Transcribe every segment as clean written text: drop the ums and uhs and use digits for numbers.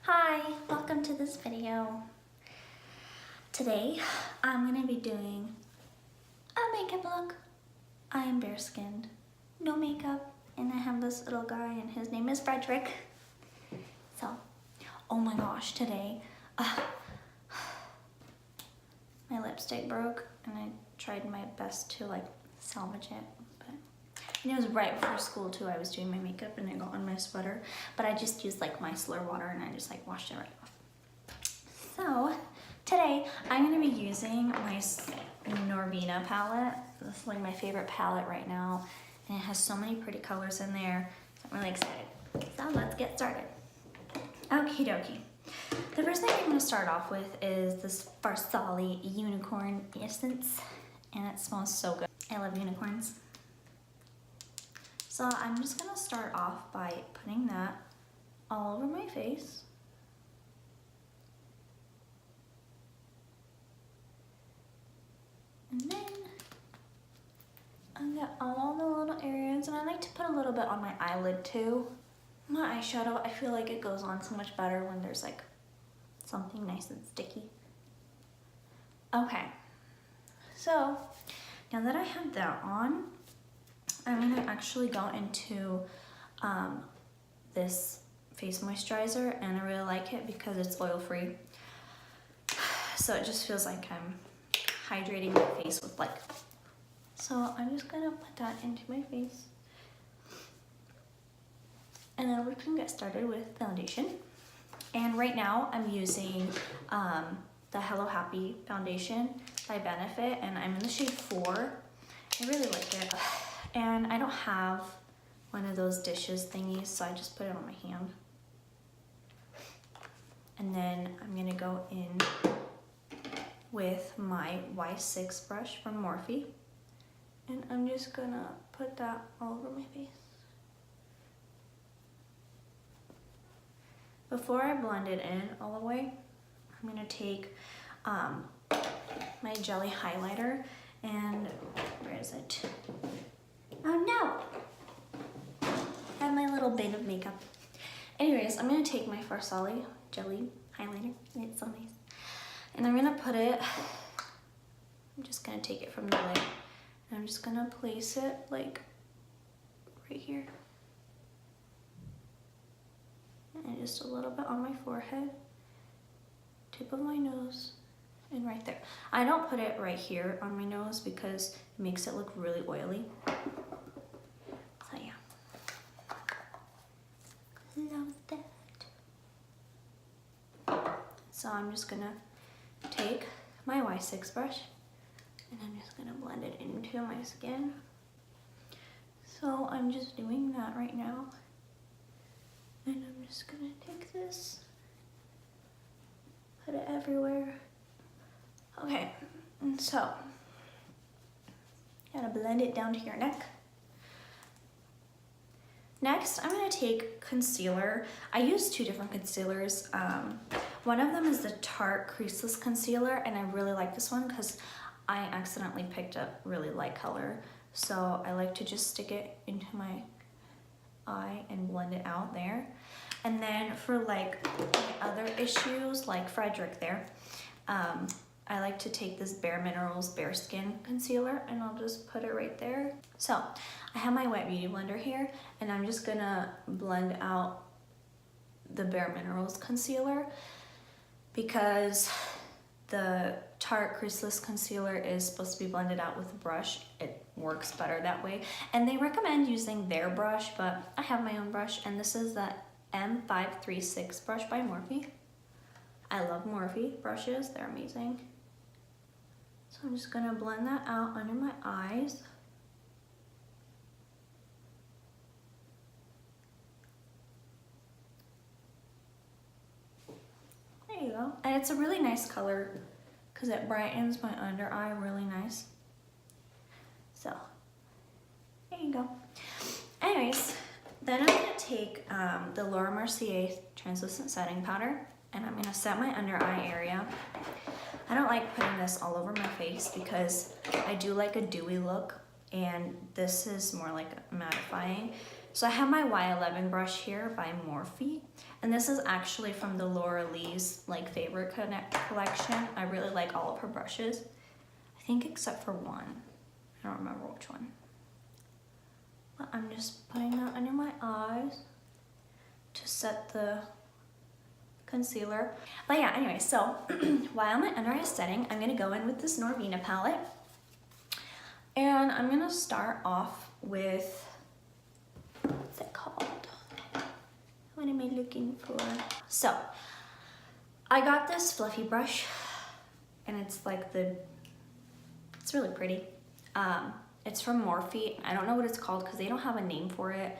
Hi, welcome to this video. Today, I'm gonna be doing a makeup look. I am bare skinned, no makeup, and I have this little guy and his name is Frederick. So, oh my gosh, today, my lipstick broke and I tried my best to like salvage it. And it was right before school too. I was doing my makeup and it got on my sweater, but I just used like micellar water and I just like washed it right off. So today I'm gonna be using my Norvina palette. This is like my favorite palette right now, and it has so many pretty colors in there. So I'm really excited. So let's get started. Okie dokie. The first thing I'm gonna start off with is this FARSALI unicorn essence, and it smells so good. I love unicorns. So I'm just gonna start off by putting that all over my face. And then I get all the little areas, and I like to put a little bit on my eyelid too. My eyeshadow, I feel like it goes on so much better when there's like something nice and sticky. Okay, so now that I have that on, I'm gonna actually go into this face moisturizer, and I really like it because it's oil-free. So it just feels like I'm hydrating my face with like. So I'm just gonna put that into my face. And then we're gonna get started with foundation. And right now I'm using the Hello Happy foundation by Benefit, and I'm in the shade 4. I really like it. And I don't have one of those dishes thingies, so I just put it on my hand. And then I'm gonna go in with my Y6 brush from Morphe. And I'm just gonna put that all over my face. Before I blend it in all the way, I'm gonna take my jelly highlighter, and where is it? Oh no! I have my little bit of makeup. Anyways, I'm gonna take my FARSALI jelly highlighter, and it's so nice. And I'm gonna put it, I'm just gonna take it from the lid, and I'm just gonna place it like right here. And just a little bit on my forehead, tip of my nose, and right there. I don't put it right here on my nose because it makes it look really oily. So yeah. Love that. So I'm just gonna take my Y6 brush, and I'm just gonna blend it into my skin. So I'm just doing that right now. And I'm just gonna take this, put it everywhere. Okay, and so, gotta blend it down to your neck. Next, I'm gonna take concealer. I use 2 different concealers. One of them is the Tarte Creaseless concealer, and I really like this one because I accidentally picked up really light color. So I like to just stick it into my eye and blend it out there. And then for like my other issues, like Frederick there, I like to take this Bare Minerals Bare Skin Concealer, and I'll just put it right there. So I have my Wet Beauty Blender here, and I'm just gonna blend out the Bare Minerals concealer because the Tarte Creaseless concealer is supposed to be blended out with a brush. It works better that way. And they recommend using their brush, but I have my own brush, and this is the M536 brush by Morphe. I love Morphe brushes, they're amazing. So I'm just gonna blend that out under my eyes. There you go. And it's a really nice color because it brightens my under eye really nice. So, there you go. Anyways, then I'm gonna take the Laura Mercier translucent setting powder, and I'm gonna set my under eye area. I don't like putting this all over my face because I do like a dewy look, and this is more like mattifying. So I have my Y11 brush here by Morphe, and this is actually from the Laura Lee's like favorite collection. I really like all of her brushes, I think except for one. I don't remember which one. But I'm just putting that under my eyes to set the concealer. But yeah, anyway, so while my under eye is setting, I'm gonna go in with this Norvina palette. And I'm gonna start off with, what's it called? What am I looking for? So, I got this fluffy brush, and it's like it's really pretty. It's from Morphe. I don't know what it's called because they don't have a name for it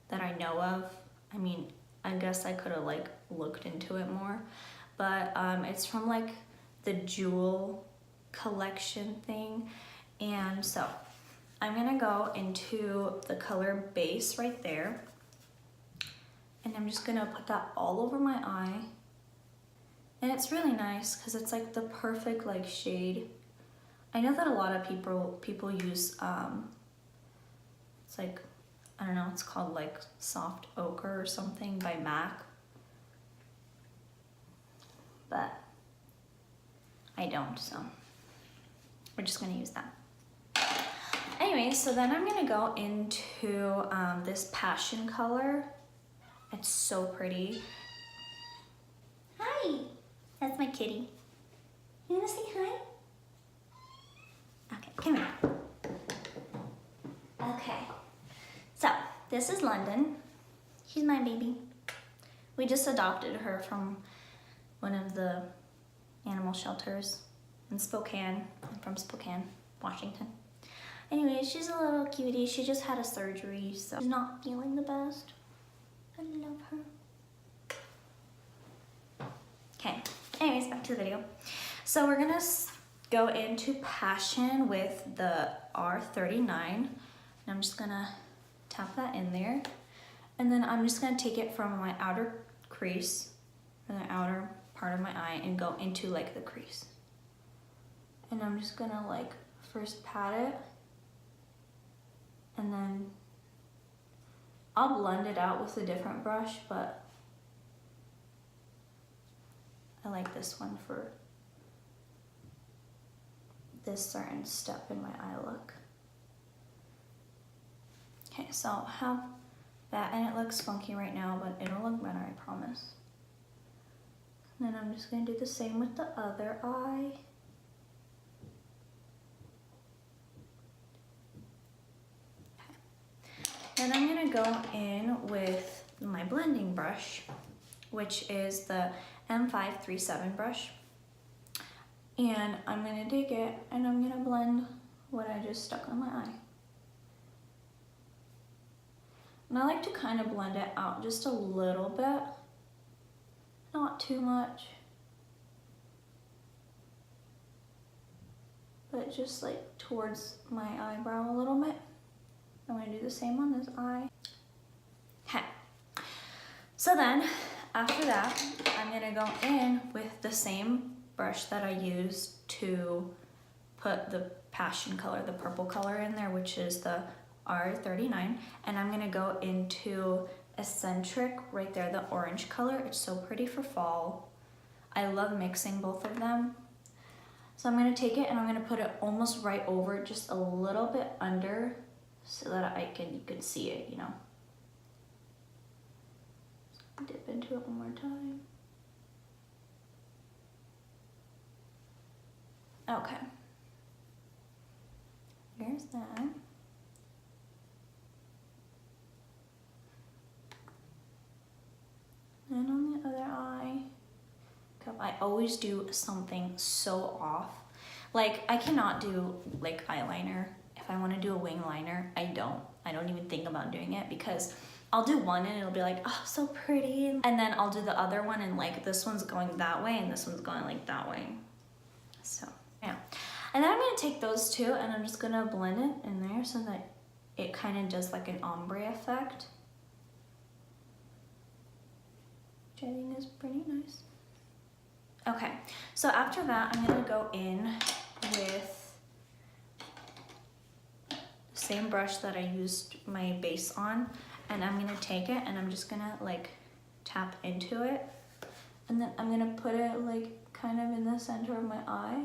that I know of. I mean, I guess I could have like looked into it more, but it's from like the Jewel collection thing. And so I'm gonna go into the color Base right there, and I'm just gonna put that all over my eye. And it's really nice because it's like the perfect like shade. I know that a lot of people use it's like, I don't know, it's called like Soft Ochre or something by MAC, but I don't, so we're just gonna use that. Anyway, so then I'm gonna go into this Passion color. It's so pretty. Hi, that's my kitty. You wanna say hi? Okay, come here. Okay, so this is London. She's my baby. We just adopted her from one of the animal shelters in Spokane. I'm from Spokane, Washington. Anyway, she's a little cutie. She just had a surgery, so she's not feeling the best. I love her. Okay, anyways, back to the video. So we're gonna go into Passion with the R39. And I'm just gonna tap that in there. And then I'm just gonna take it from my outer crease, or the outer part of my eye, and go into like the crease. And I'm just gonna like first pat it, and then I'll blend it out with a different brush, but I like this one for this certain step in my eye look. Okay, so I'll have that, and it looks funky right now, but it'll look better, I promise. And then I'm just gonna do the same with the other eye. Then I'm gonna go in with my blending brush, which is the M537 brush. And I'm gonna take it and I'm gonna blend what I just stuck on my eye. And I like to kind of blend it out just a little bit, not too much, but just like towards my eyebrow a little bit. I'm gonna do the same on this eye. Okay. So then, after that, I'm gonna go in with the same brush that I used to put the Passion color, the purple color in there, which is the R39. And I'm gonna go into Eccentric right there, the orange color. It's so pretty for fall. I love mixing both of them. So I'm gonna take it and I'm gonna put it almost right over, just a little bit under, so that you can see it, you know. Dip into it one more time. Okay. Here's that. And on the other eye, I always do something so off. Like, I cannot do like eyeliner. If I want to do a wing liner, I don't even think about doing it, because I'll do one and it'll be like, oh, so pretty. And then I'll do the other one and like this one's going that way and this one's going like that way. So, yeah. And then I'm gonna take those two and I'm just gonna blend it in there so that it kind of does like an ombre effect, which I think is pretty nice. Okay, so after that, I'm gonna go in with the same brush that I used my base on, and I'm gonna take it and I'm just gonna like tap into it. And then I'm gonna put it like kind of in the center of my eye.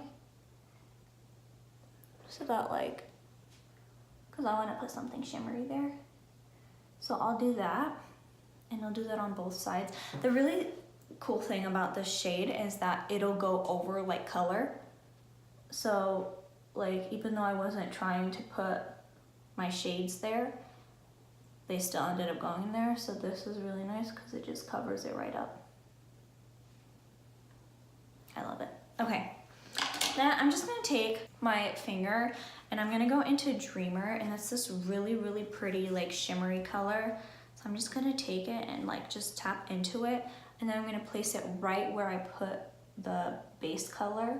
So that like, cause I wanna put something shimmery there. So I'll do that, and I'll do that on both sides. The really cool thing about this shade is that it'll go over like color. So like, even though I wasn't trying to put my shades there, they still ended up going there. So this is really nice because it just covers it right up. I love it. Okay, then I'm just gonna take my finger and I'm gonna go into Dreamer, and it's this really, really pretty like shimmery color. So I'm just gonna take it and like just tap into it, and then I'm gonna place it right where I put the base color,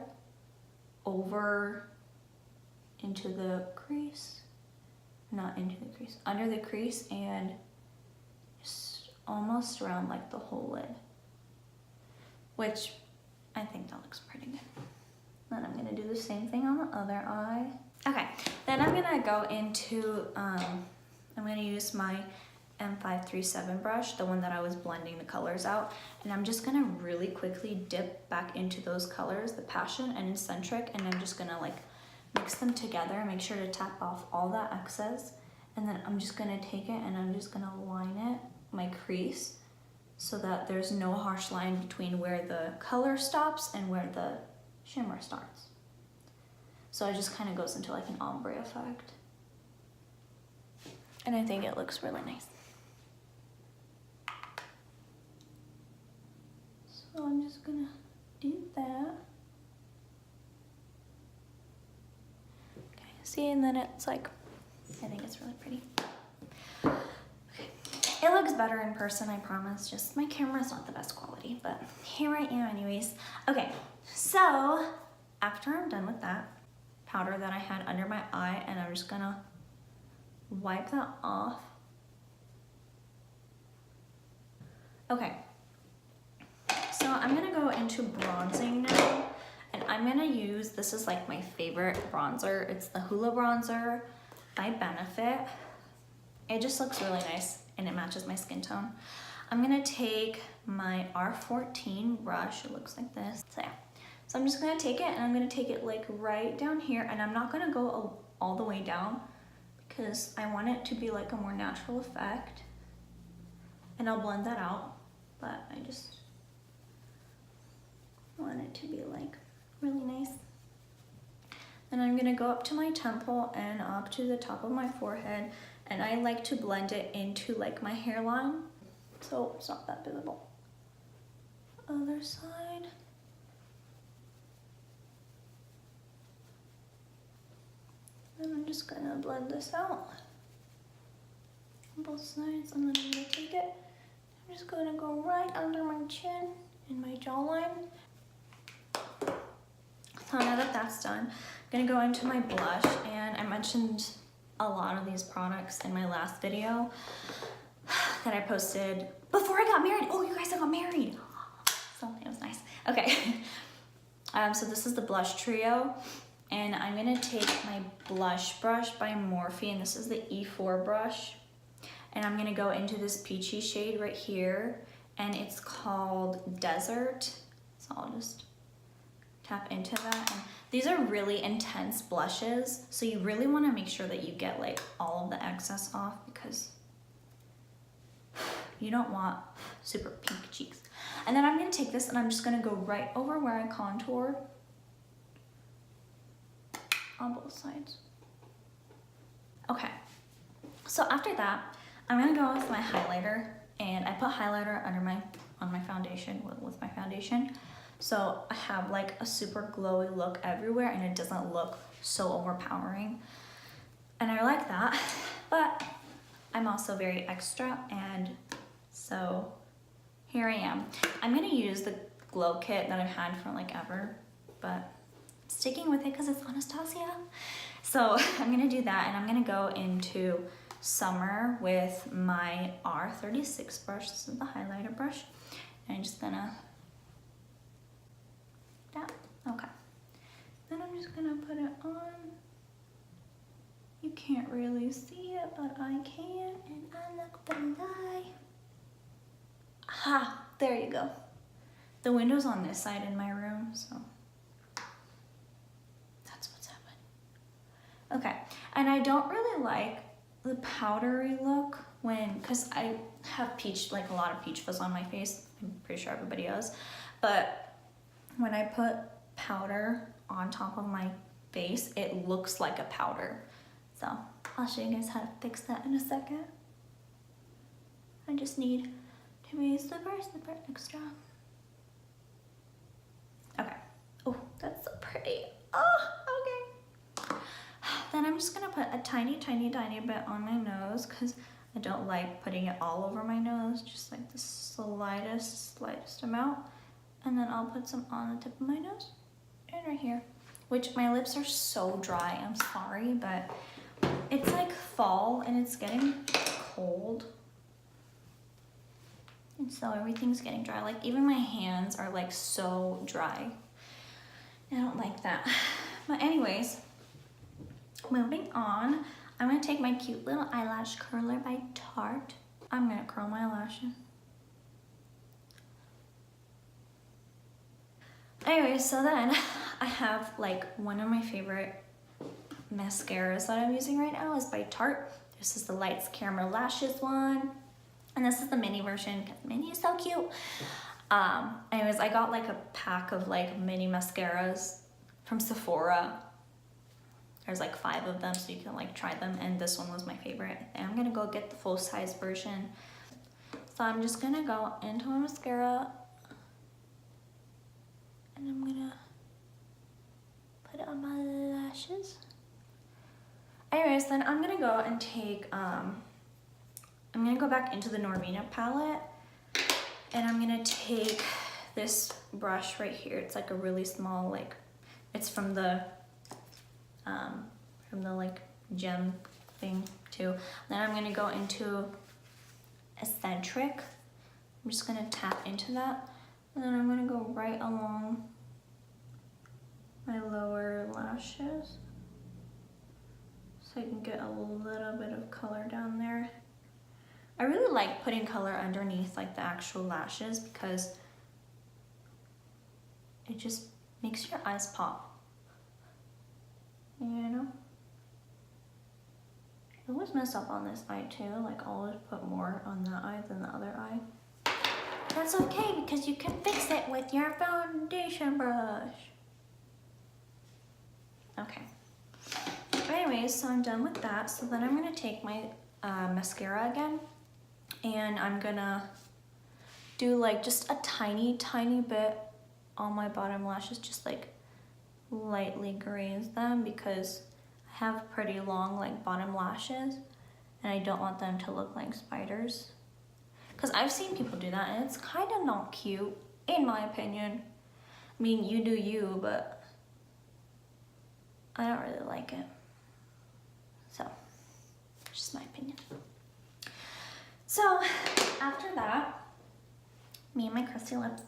over into the crease, not into the crease, under the crease, and just almost around like the whole lid, which I think that looks pretty good. Then I'm gonna do the same thing on the other eye. Okay, then I'm gonna go into, I'm gonna use my M537 brush, the one that I was blending the colors out, and I'm just gonna really quickly dip back into those colors, the Passion and Eccentric, and I'm just gonna like mix them together and make sure to tap off all that excess. And then I'm just gonna take it and I'm just gonna line it, my crease, so that there's no harsh line between where the color stops and where the shimmer starts. So it just kind of goes into like an ombre effect. And I think it looks really nice. So I'm just gonna do that. Okay, see, and then it's like, I think it's really pretty. Okay. It looks better in person, I promise. Just my camera's not the best quality, but here I am anyways. Okay, so after I'm done with that powder that I had under my eye, and I'm just gonna wipe that off. Okay, so I'm gonna go into bronzing now, and I'm gonna use, this is like my favorite bronzer. It's the Hoola bronzer by Benefit. It just looks really nice and it matches my skin tone. I'm gonna take my R14 brush, it looks like this. So yeah, so I'm just gonna take it and I'm gonna take it like right down here, and I'm not gonna go all the way down because I want it to be like a more natural effect, and I'll blend that out, but I just want it to be like really nice. And I'm gonna go up to my temple and up to the top of my forehead, and I like to blend it into like my hairline so it's not that visible. Other side. And I'm just gonna blend this out on both sides, and then I'm gonna take it. I'm just gonna go right under my chin and my jawline. So now that that's done, I'm gonna go into my blush, and I mentioned a lot of these products in my last video that I posted before I got married. Oh, you guys, I got married. So it was nice. Okay, so this is the blush trio, and I'm gonna take my blush brush by Morphe, and this is the E4 brush, and I'm gonna go into this peachy shade right here, and it's called Desert. So I'll just tap into that. And these are really intense blushes, so you really want to make sure that you get like all of the excess off, because you don't want super pink cheeks. And then I'm going to take this and I'm just going to go right over where I contoured on both sides. Okay, so after that, I'm going to go with my highlighter, and I put highlighter on my foundation with my foundation. So I have like a super glowy look everywhere, and it doesn't look so overpowering. And I like that, but I'm also very extra, and so here I am. I'm gonna use the glow kit that I've had for like ever, but sticking with it because it's Anastasia. So I'm gonna do that, and I'm gonna go into Summer with my R36 brush. This is the highlighter brush, and I'm just gonna that. Okay. Then I'm just gonna put it on. You can't really see it, but I can, and I look the lie. Ha, there you go. The window's on this side in my room, so that's what's happening. Okay, and I don't really like the powdery look cause I have peach, like a lot of peach fuzz on my face. I'm pretty sure everybody does. But when I put powder on top of my face, it looks like a powder. So I'll show you guys how to fix that in a second. I just need to be super extra. Okay. Oh, that's so pretty. Oh, okay. Then I'm just gonna put a tiny bit on my nose because I don't like putting it all over my nose, just like the slightest amount. And then I'll put some on the tip of my nose and right here. Which my lips are so dry, I'm sorry, but it's like fall and it's getting cold. And so everything's getting dry. Like even my hands are like so dry. I don't like that. But anyways, moving on, I'm gonna take my cute little eyelash curler by Tarte. I'm gonna curl my lashes. Anyway, so then I have like one of my favorite mascaras that I'm using right now is by Tarte. This is the Lights Camera Lashes one. And this is the mini version because mini is so cute. Anyways, I got like a pack of like mini mascaras from Sephora. There's like 5 of them, so you can like try them. And this one was my favorite. And I'm gonna go get the full size version. So I'm just gonna go into my mascara. And I'm gonna put it on my lashes. Anyways, then I'm gonna go and take, I'm gonna go back into the Norvina palette. And I'm gonna take this brush right here. It's like a really small, like, it's from the like gem thing too. Then I'm gonna go into Eccentric. I'm just gonna tap into that. And then I'm gonna go right along my lower lashes so I can get a little bit of color down there. I really like putting color underneath like the actual lashes because it just makes your eyes pop. You know? I always mess up on this eye too, like I always put more on that eye than the other eye. That's okay because you can fix it with your foundation brush. Okay. Anyways, so I'm done with that. So then I'm gonna take my mascara again and I'm gonna do like just a tiny bit on my bottom lashes, just like lightly graze them because I have pretty long like bottom lashes and I don't want them to look like spiders. Because I've seen people do that and it's kind of not cute, in my opinion. I mean, you do you, but I don't really like it. So, just my opinion. So, after that, me and my crusty lips,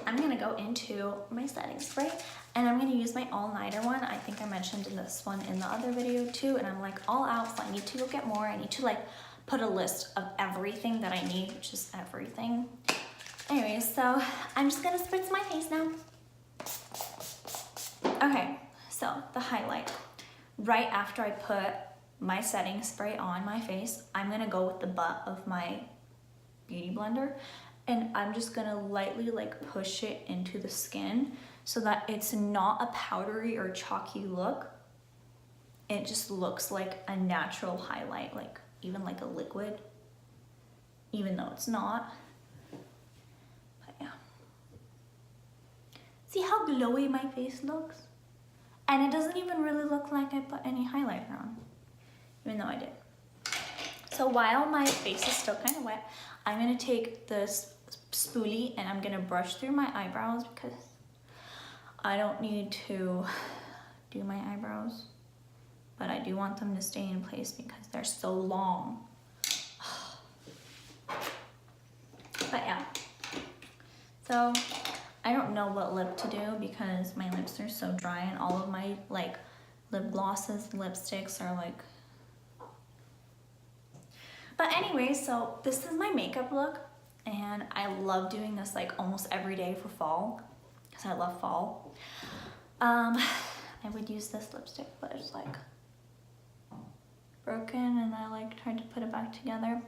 I'm gonna go into my setting spray and I'm gonna use my all-nighter one. I think I mentioned in this one in the other video too, and I'm like all out, so I need to go get more. I need to like put a list of everything that I need, which is everything. Anyways, so I'm just gonna spritz my face now. Okay, so the highlight. Right after I put my setting spray on my face, I'm gonna go with the butt of my beauty blender and I'm just gonna lightly like push it into the skin so that it's not a powdery or chalky look. It just looks like a natural highlight, like even like a liquid, even though it's not. But yeah. See how glowy my face looks? And it doesn't even really look like I put any highlighter on, even though I did. So while my face is still kind of wet, I'm gonna take this spoolie and I'm gonna brush through my eyebrows because I don't need to do my eyebrows, but I do want them to stay in place because they're so long. But yeah, so I don't know what lip to do because my lips are so dry and all of my like lip glosses, lipsticks are like... But anyway, so this is my makeup look, and I love doing this like almost every day for fall, because I love fall. I would use this lipstick, but it's like broken, and I like tried to put it back together.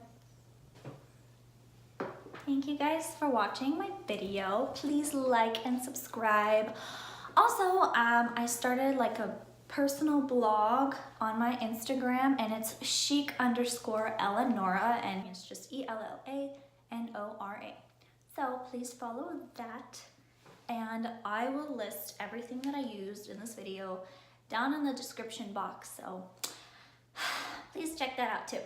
Thank you guys for watching my video. Please like and subscribe. Also, I started like a personal blog on my Instagram, and it's chic_Eleonora, and it's just ELLANORA. So please follow that, and I will list everything that I used in this video down in the description box, so please check that out too.